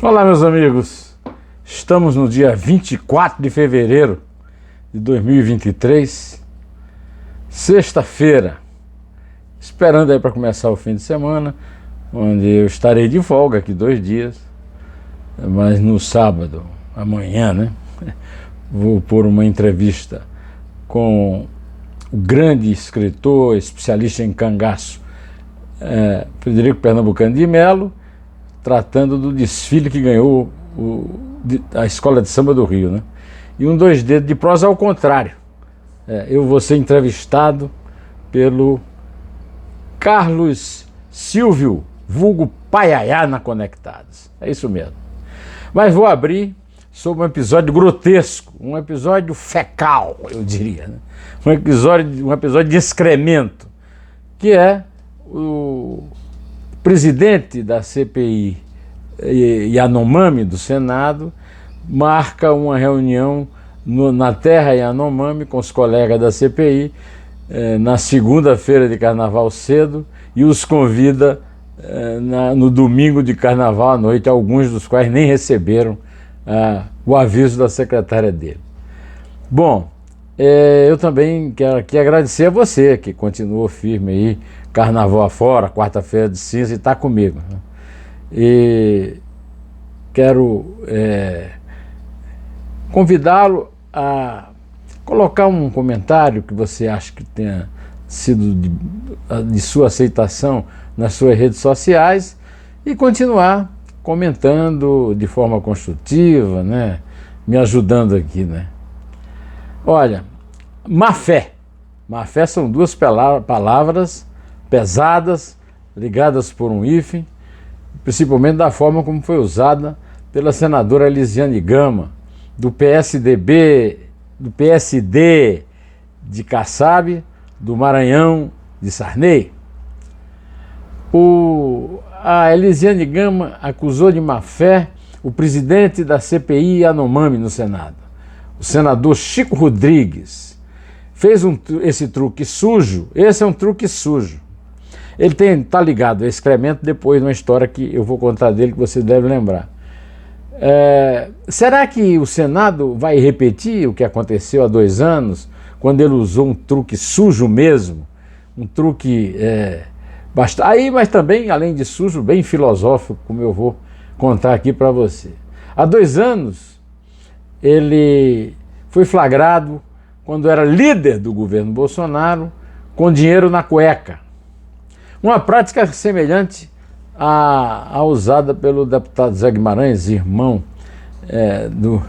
Olá, meus amigos. Estamos no dia 24 de fevereiro de 2023, sexta-feira, esperando aí para começar o fim de semana, onde eu estarei de folga aqui 2 dias, mas no sábado, amanhã, né, vou pôr uma entrevista com o grande escritor, especialista em cangaço, Frederico Pernambucano de Melo, tratando do desfile que ganhou a Escola de Samba do Rio, né? E um 2 dedos de prosa ao contrário. Eu vou ser entrevistado pelo Carlos Silvio, vulgo Paiaiá na Conectados. É isso mesmo. Mas vou abrir sobre um episódio grotesco, um episódio fecal, eu diria, né? Um episódio de excremento, que é o presidente da CPI Yanomami do Senado marca uma reunião na terra Yanomami com os colegas da CPI na segunda-feira de carnaval cedo e os convida no domingo de carnaval à noite, alguns dos quais nem receberam o aviso da secretária dele. Bom, eu também quero aqui agradecer a você que continuou firme aí, carnaval afora, quarta-feira de cinza, e está comigo, né? E quero convidá-lo a colocar um comentário que você acha que tenha sido de sua aceitação nas suas redes sociais e continuar comentando de forma construtiva, né? Me ajudando aqui, né? Olha, má fé. Má fé são 2 palavras pesadas, ligadas por um hífen, principalmente da forma como foi usada pela senadora Elisiane Gama, do PSD de Kassab, do Maranhão de Sarney. A Elisiane Gama acusou de má-fé o presidente da CPI Yanomami no Senado, o senador Chico Rodrigues. Fez esse truque sujo, esse é um truque sujo. Ele está ligado a excremento depois de uma história que eu vou contar dele que você deve lembrar. Será que o Senado vai repetir o que aconteceu há 2 anos, quando ele usou um truque sujo mesmo? Um truque mas também, além de sujo, bem filosófico, como eu vou contar aqui para você. Há 2 anos, ele foi flagrado quando era líder do governo Bolsonaro, com dinheiro na cueca. Uma prática semelhante à usada pelo deputado Zé Guimarães, irmão do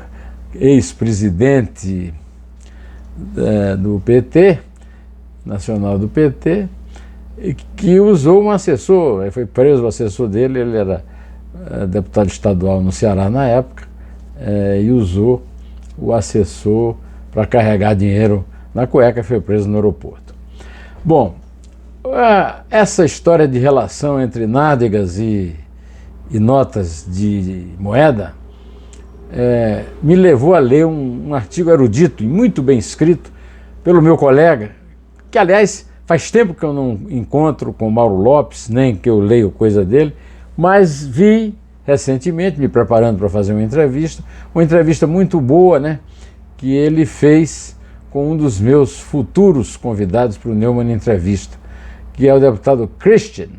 ex-presidente do PT, nacional do PT, que usou um assessor. Foi preso o assessor dele, ele era deputado estadual no Ceará na época, e usou o assessor para carregar dinheiro na cueca, foi preso no aeroporto. Bom, essa história de relação entre nádegas e notas de moeda me levou a ler um artigo erudito e muito bem escrito pelo meu colega, que aliás faz tempo que eu não encontro com Mauro Lopes, nem que eu leio coisa dele, mas vi recentemente, me preparando para fazer uma entrevista muito boa, né, que ele fez com um dos meus futuros convidados para o Neumann Entrevista, que é o deputado Christian.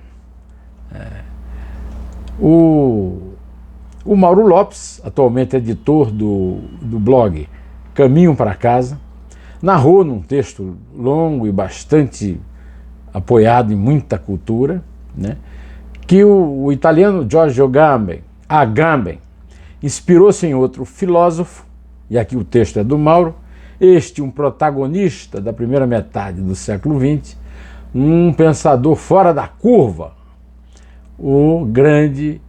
O Mauro Lopes, atualmente editor do blog Caminho para Casa, narrou num texto longo e bastante apoiado em muita cultura, né, que o italiano Giorgio Agamben inspirou-se em outro filósofo, e aqui o texto é do Mauro, um protagonista da primeira metade do século XX, um pensador fora da curva, o grande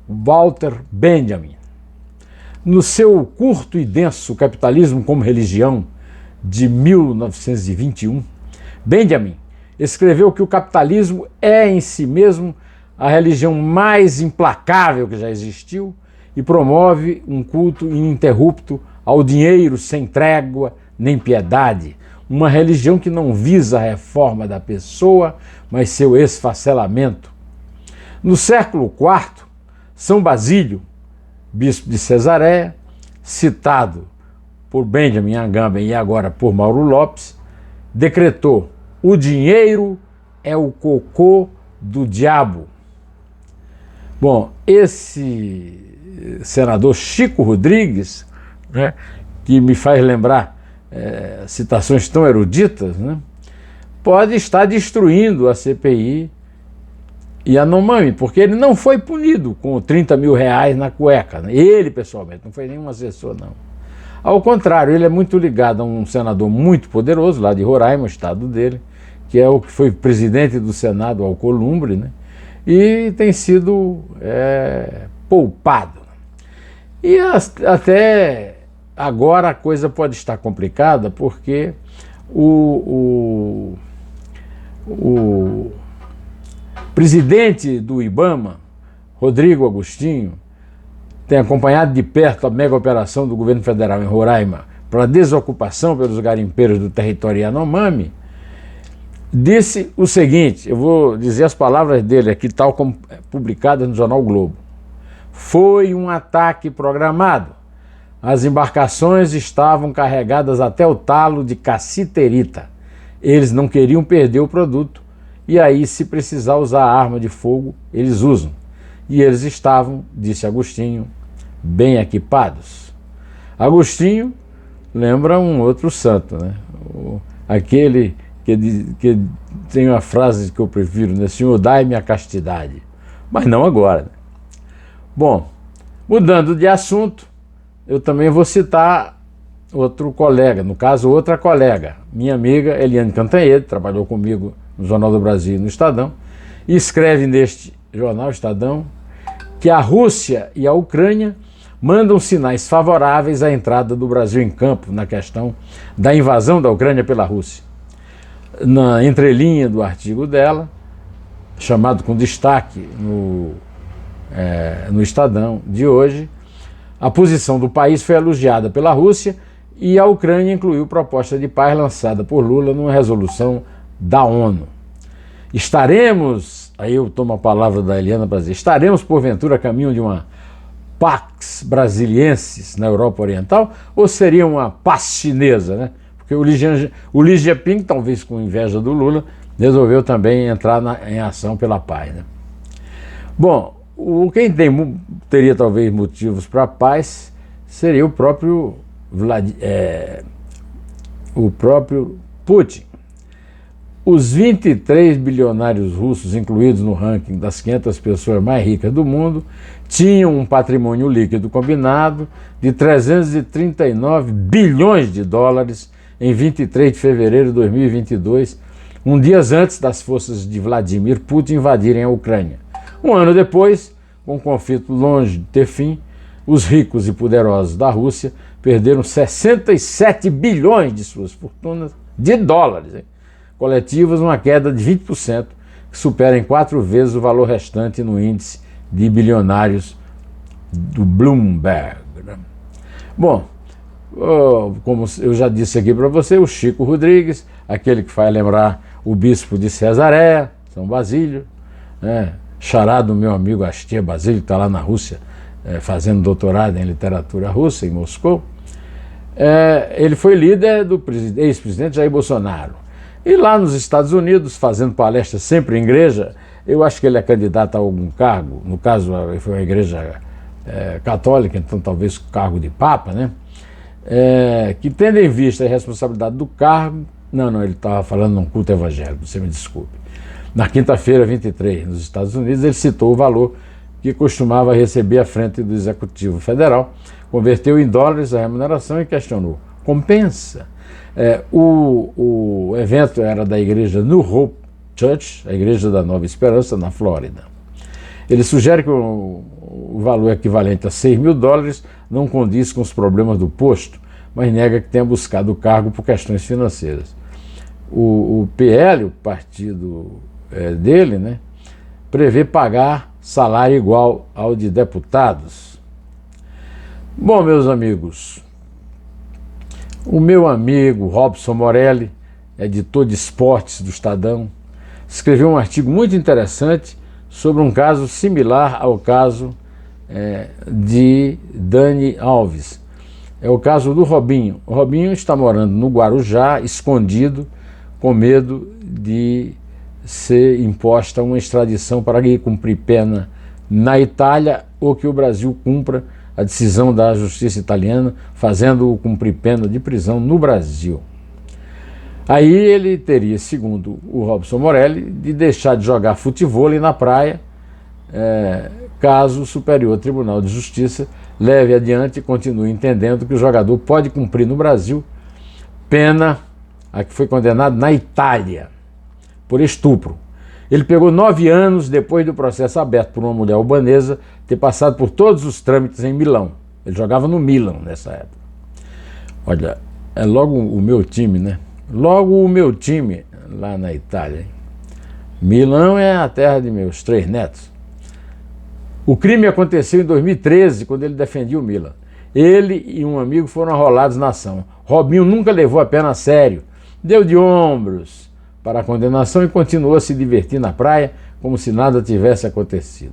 Walter Benjamin. No seu curto e denso Capitalismo como Religião, de 1921, Benjamin escreveu que o capitalismo é em si mesmo a religião mais implacável que já existiu e promove um culto ininterrupto ao dinheiro sem trégua nem piedade, uma religião que não visa a reforma da pessoa, mas seu esfacelamento. No século IV, São Basílio bispo de Cesareia, citado por Benjamin Agamben e agora por Mauro Lopes, decretou: o dinheiro é o cocô do diabo. Bom, esse senador Chico Rodrigues, né, que me faz lembrar citações tão eruditas, né, pode estar destruindo a CPI e a Yanomami, porque ele não foi punido com 30 mil reais na cueca, né? Ele pessoalmente, não foi nenhum assessor, não. Ao contrário, ele é muito ligado a um senador muito poderoso, lá de Roraima, o estado dele, que é o que foi presidente do Senado, Alcolumbre, né? E tem sido poupado. E até agora a coisa pode estar complicada, porque o presidente do IBAMA, Rodrigo Agostinho, tem acompanhado de perto a mega operação do governo federal em Roraima para a desocupação pelos garimpeiros do território Yanomami, disse o seguinte, eu vou dizer as palavras dele aqui, tal como publicadas no jornal Globo: foi um ataque programado. As embarcações estavam carregadas até o talo de cassiterita. Eles não queriam perder o produto, e aí, se precisar usar arma de fogo, eles usam. E eles estavam, disse Agostinho, bem equipados. Agostinho lembra um outro santo, né? Aquele que tem uma frase que eu prefiro, né? Senhor, dai-me a castidade. Mas não agora, né? Bom, mudando de assunto, eu também vou citar outro colega, no caso outra colega, minha amiga Eliane Cantanhede, trabalhou comigo no Jornal do Brasil e no Estadão, e escreve neste jornal, Estadão, que a Rússia e a Ucrânia mandam sinais favoráveis à entrada do Brasil em campo na questão da invasão da Ucrânia pela Rússia. Na entrelinha do artigo dela, chamado com destaque no Estadão de hoje, a posição do país foi elogiada pela Rússia e a Ucrânia incluiu proposta de paz lançada por Lula numa resolução da ONU. Estaremos, aí eu tomo a palavra da Eliana para dizer, estaremos porventura a caminho de uma Pax Brasiliensis na Europa Oriental, ou seria uma paz chinesa, né? Porque o Xi Jinping, talvez com inveja do Lula, resolveu também entrar em ação pela paz, né? Bom, quem teria talvez motivos para a paz seria o próprio Putin. Os 23 bilionários russos incluídos no ranking das 500 pessoas mais ricas do mundo tinham um patrimônio líquido combinado de 339 bilhões de dólares em 23 de fevereiro de 2022, um dia antes das forças de Vladimir Putin invadirem a Ucrânia. Um ano depois, com o conflito longe de ter fim, os ricos e poderosos da Rússia perderam 67 bilhões de suas fortunas de dólares, hein? Coletivas, uma queda de 20%, que supera em 4 vezes o valor restante no índice de bilionários do Bloomberg. Bom, como eu já disse aqui para você, o Chico Rodrigues, aquele que faz lembrar o bispo de Cesareia, São Basílio, xará do meu amigo Astia Basílio, que está lá na Rússia, fazendo doutorado em literatura russa, em Moscou. Ele foi líder do ex-presidente Jair Bolsonaro. E lá nos Estados Unidos, fazendo palestra sempre em igreja, eu acho que ele é candidato a algum cargo, no caso foi uma igreja católica, então talvez cargo de papa, né? Que tendo em vista a responsabilidade do cargo, ele estava falando num culto evangélico, você me desculpe. Na quinta-feira, 23, nos Estados Unidos, ele citou o valor que costumava receber à frente do Executivo Federal, converteu em dólares a remuneração e questionou: compensa? O evento era da igreja New Hope Church, a igreja da Nova Esperança, na Flórida. Ele sugere que o valor equivalente a 6 mil dólares não condiz com os problemas do posto, mas nega que tenha buscado o cargo por questões financeiras. O PL, o partido dele, né, prevê pagar salário igual ao de deputados. Bom, meus amigos, o meu amigo Robson Morelli, editor de esportes do Estadão, escreveu um artigo muito interessante sobre um caso similar ao caso de Dani Alves. É o caso do Robinho. O Robinho está morando no Guarujá, escondido, com medo de ser imposta uma extradição para ir cumprir pena na Itália, ou que o Brasil cumpra a decisão da justiça italiana, fazendo-o cumprir pena de prisão no Brasil. Aí ele teria, segundo o Robson Morelli, de deixar de jogar futevôlei na praia, caso o Superior Tribunal de Justiça leve adiante e continue entendendo que o jogador pode cumprir no Brasil pena a que foi condenado na Itália por estupro. Ele pegou 9 anos depois do processo aberto por uma mulher albanesa ter passado por todos os trâmites em Milão. Ele jogava no Milan nessa época. Olha, é logo o meu time, né? Logo o meu time lá na Itália. Hein? Milão é a terra de meus 3 netos. O crime aconteceu em 2013, quando ele defendia o Milan. Ele e um amigo foram arrolados na ação. Robinho nunca levou a pena a sério. Deu de ombros para a condenação e continuou a se divertir na praia como se nada tivesse acontecido.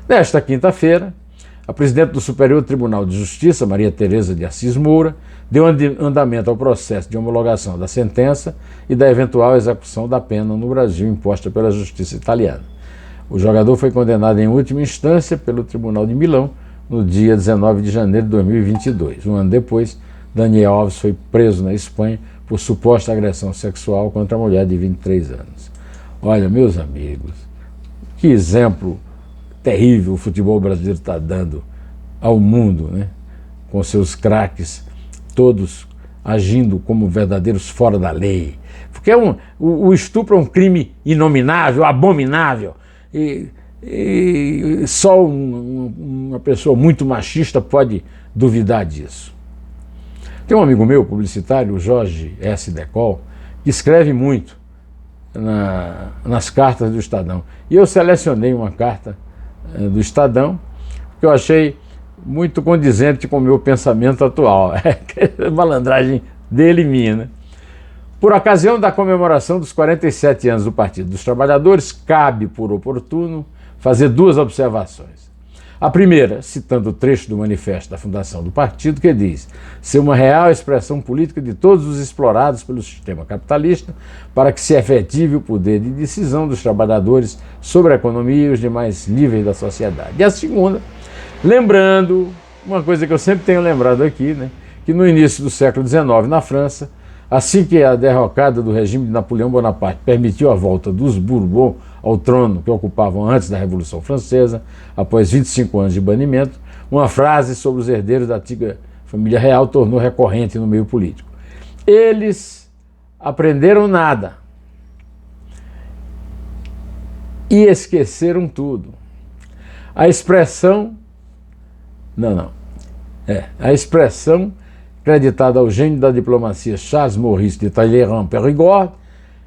Nesta quinta-feira, a presidente do Superior Tribunal de Justiça, Maria Tereza de Assis Moura, deu andamento ao processo de homologação da sentença e da eventual execução da pena no Brasil imposta pela justiça italiana. O jogador foi condenado em última instância pelo Tribunal de Milão no dia 19 de janeiro de 2022. Um ano depois, Daniel Alves foi preso na Espanha por suposta agressão sexual contra a mulher de 23 anos. Olha, meus amigos, que exemplo terrível o futebol brasileiro está dando ao mundo, né? Com seus craques todos agindo como verdadeiros fora da lei. Porque o estupro é um crime inominável, abominável, e só uma pessoa muito machista pode duvidar disso. Tem um amigo meu, publicitário, o Jorge S. Decol, que escreve muito nas cartas do Estadão. E eu selecionei uma carta do Estadão que eu achei muito condizente com o meu pensamento atual. É malandragem dele e minha, né? Por ocasião da comemoração dos 47 anos do Partido dos Trabalhadores, cabe, por oportuno, fazer 2 observações. A primeira, citando o trecho do manifesto da fundação do partido, que diz ser uma real expressão política de todos os explorados pelo sistema capitalista para que se efetive o poder de decisão dos trabalhadores sobre a economia e os demais níveis da sociedade. E a segunda, lembrando uma coisa que eu sempre tenho lembrado aqui, né, que no início do século XIX, na França, assim que a derrocada do regime de Napoleão Bonaparte permitiu a volta dos Bourbons ao trono que ocupavam antes da Revolução Francesa, após 25 anos de banimento, uma frase sobre os herdeiros da antiga família real tornou recorrente no meio político. Eles aprenderam nada e esqueceram tudo. A expressão a expressão creditada ao gênio da diplomacia Charles Maurice de Talleyrand-Périgord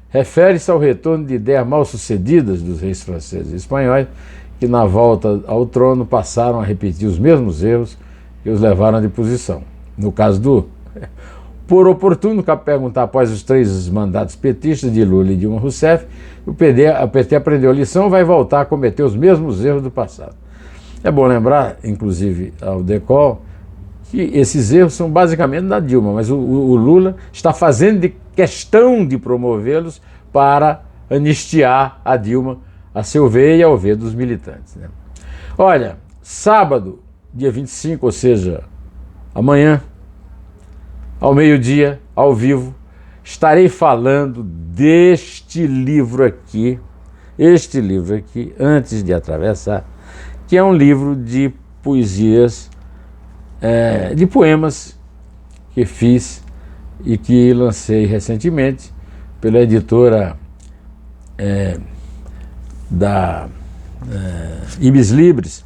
refere-se ao retorno de ideias mal-sucedidas dos reis franceses e espanhóis que na volta ao trono passaram a repetir os mesmos erros que os levaram à deposição. No caso do... Por oportuno, cabe perguntar, após os 3 mandatos petistas de Lula e Dilma Rousseff, a PT aprendeu a lição e vai voltar a cometer os mesmos erros do passado. É bom lembrar, inclusive, ao Decol, que esses erros são basicamente da Dilma, mas o Lula está fazendo de questão de promovê-los para anistiar a Dilma a seu ver e ao ver dos militantes, né? Olha, sábado, dia 25, ou seja, amanhã, ao meio-dia, ao vivo, estarei falando deste livro aqui, Antes de Atravessar, que é um livro de poesias, de poemas que fiz e que lancei recentemente pela editora da Ibis Libris,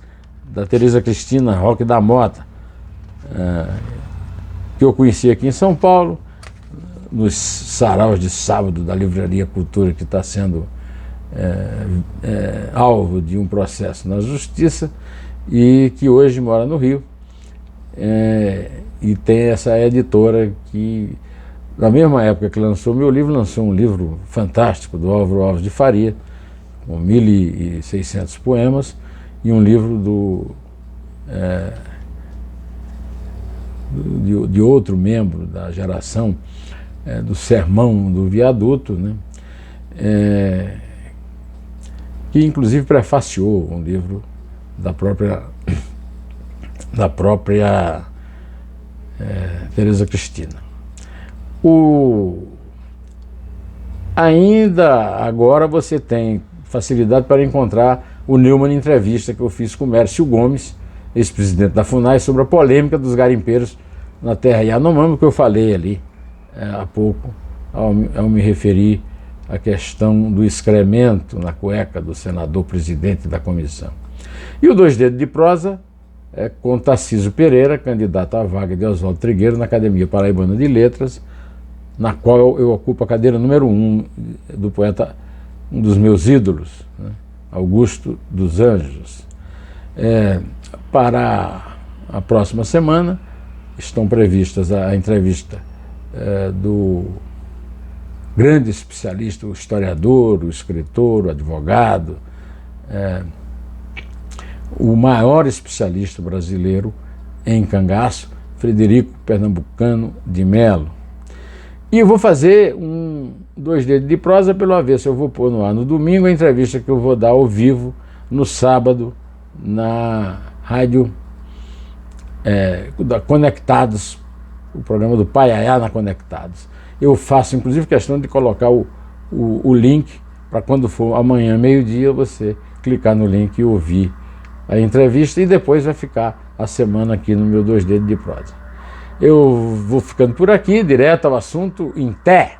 da Tereza Cristina Roque da Mota, que eu conheci aqui em São Paulo, nos saraus de sábado da Livraria Cultura, que está sendo alvo de um processo na Justiça e que hoje mora no Rio. E tem essa editora que, na mesma época que lançou meu livro, lançou um livro fantástico do Álvaro Alves de Faria, com 1.600 poemas, e um livro do de outro membro da geração do Sermão do Viaduto, né? Que inclusive prefaciou um livro da própria Tereza Cristina. Ainda agora você tem facilidade para encontrar o Neumann Entrevista que eu fiz com o Mércio Gomes, ex-presidente da FUNAI, sobre a polêmica dos garimpeiros na terra Yanomami, que eu falei ali há pouco, ao me referir à questão do excremento na cueca do senador presidente da comissão. E o Dois Dedos de Prosa com Tarcísio Pereira, candidato à vaga de Oswaldo Trigueiro na Academia Paraibana de Letras, na qual eu ocupo a cadeira número 1 do poeta, um dos meus ídolos, né? Augusto dos Anjos. Para a próxima semana estão previstas a entrevista do grande especialista, o historiador, o escritor, o advogado, o maior especialista brasileiro em cangaço, Frederico Pernambucano de Mello. E eu vou fazer um Dois Dedos de Prosa pelo avesso. Eu vou pôr no ar no domingo a entrevista que eu vou dar ao vivo no sábado na rádio da Conectados, o programa do Paiaiá na Conectados. Eu faço inclusive questão de colocar o link para quando for amanhã, meio-dia, você clicar no link e ouvir a entrevista, e depois vai ficar a semana aqui no meu Dois Dedos de Prosa. Eu vou ficando por aqui, direto ao assunto, em té.